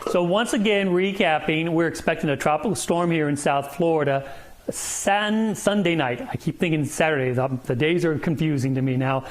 So once again, recapping, we're expecting a tropical storm here in South Florida Sunday night. I keep thinking Saturday. The days are confusing to me now,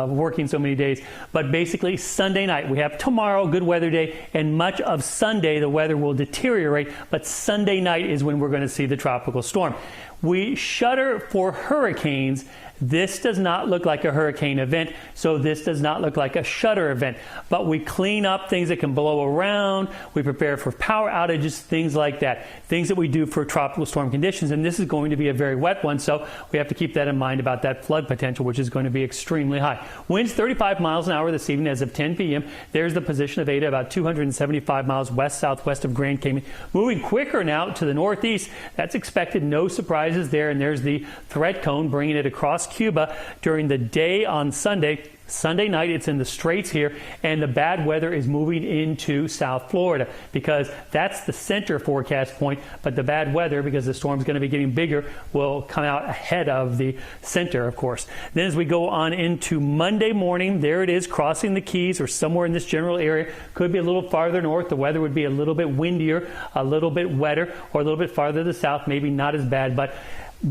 working so many days. But basically, Sunday night. We have tomorrow, good weather day, and much of Sunday, the weather will deteriorate. But Sunday night is when we're going to see the tropical storm. We shudder for hurricanes. This does not look like a hurricane event, so this does not look like a shudder event. But we clean up things that can blow around. We prepare for power outages, things like that. Things that we do for tropical storm conditions, and this is going to be a very wet one, so we have to keep that in mind about that flood potential, which is going to be extremely high. Winds 35 miles an hour this evening as of 10 p.m. There's the position of Eta, about 275 miles west-southwest of Grand Cayman. Moving quicker now to the northeast. That's expected. No surprises there, and there's the threat cone bringing it across Cuba during the day on Sunday. Sunday night, it's in the Straits here, and the bad weather is moving into South Florida because that's the center forecast point, but the bad weather, because the storm's going to be getting bigger, will come out ahead of the center, of course. Then as we go on into Monday morning, there it is, crossing the Keys or somewhere in this general area. Could be a little farther north. The weather would be a little bit windier, a little bit wetter, or a little bit farther to the south, maybe not as bad, but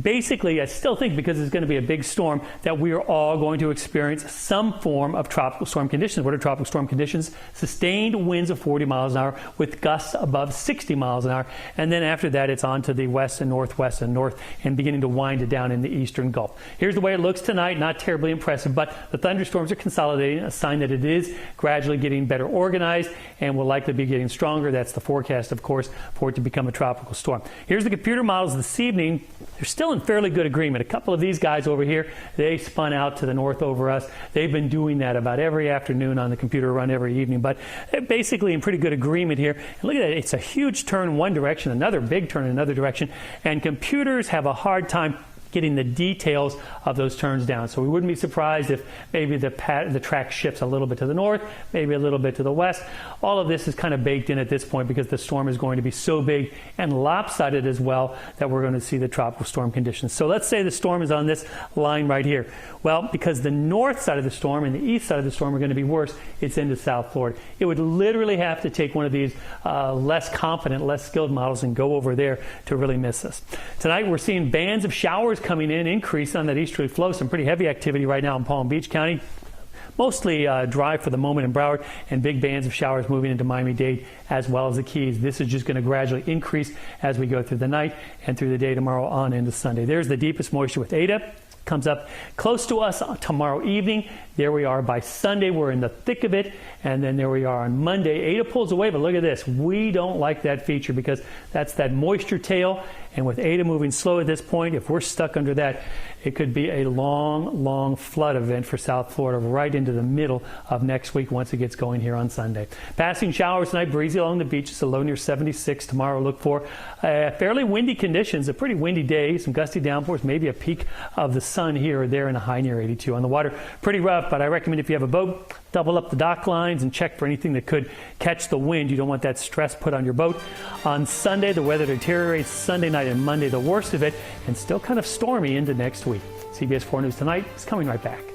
basically, I still think because it's going to be a big storm that we are all going to experience some form of tropical storm conditions. What are tropical storm conditions? Sustained winds of 40 miles an hour with gusts above 60 miles an hour. And then after that, it's on to the west and northwest and north and beginning to wind it down in the eastern Gulf. Here's the way it looks tonight. Not terribly impressive, but the thunderstorms are consolidating, a sign that it is gradually getting better organized and will likely be getting stronger. That's the forecast, of course, for it to become a tropical storm. Here's the computer models this evening. They're still in fairly good agreement. A couple of these guys over here, they spun out to the north over us. They've been doing that about every afternoon on the computer run every evening, but they're basically in pretty good agreement here. And look at that. It's a huge turn in one direction, another big turn in another direction, and computers have a hard time getting the details of those turns down. So we wouldn't be surprised if maybe the track shifts a little bit to the north, maybe a little bit to the west. All of this is kind of baked in at this point because the storm is going to be so big and lopsided as well that we're going to see the tropical storm conditions. So let's say the storm is on this line right here. Well, because the north side of the storm and the east side of the storm are going to be worse, it's into South Florida. It would literally have to take one of these less confident, less skilled models and go over there to really miss us. Tonight we're seeing bands of showers coming in, increase on that easterly flow. Some pretty heavy activity right now in Palm Beach County. Mostly dry for the moment in Broward, and big bands of showers moving into Miami-Dade as well as the Keys. This is just going to gradually increase as we go through the night and through the day tomorrow on into Sunday. There's the deepest moisture with Eta. Comes up close to us tomorrow evening. There we are by Sunday. We're in the thick of it. And then there we are on Monday. Eta pulls away, but look at this. We don't like that feature because that's that moisture tail. And with Eta moving slow at this point, if we're stuck under that, it could be a long, long flood event for South Florida right into the middle of next week once it gets going here on Sunday. Passing showers tonight, breezy along the beaches, a low near 76. Tomorrow look for fairly windy conditions, a pretty windy day, some gusty downpours, maybe a peak of the sun here or there, and a high near 82. On the water, pretty rough, but I recommend if you have a boat, double up the dock lines and check for anything that could catch the wind. You don't want that stress put on your boat. On Sunday, the weather deteriorates. Sunday night and Monday, the worst of it, and still kind of stormy into next week. CBS 4 News Tonight is coming right back.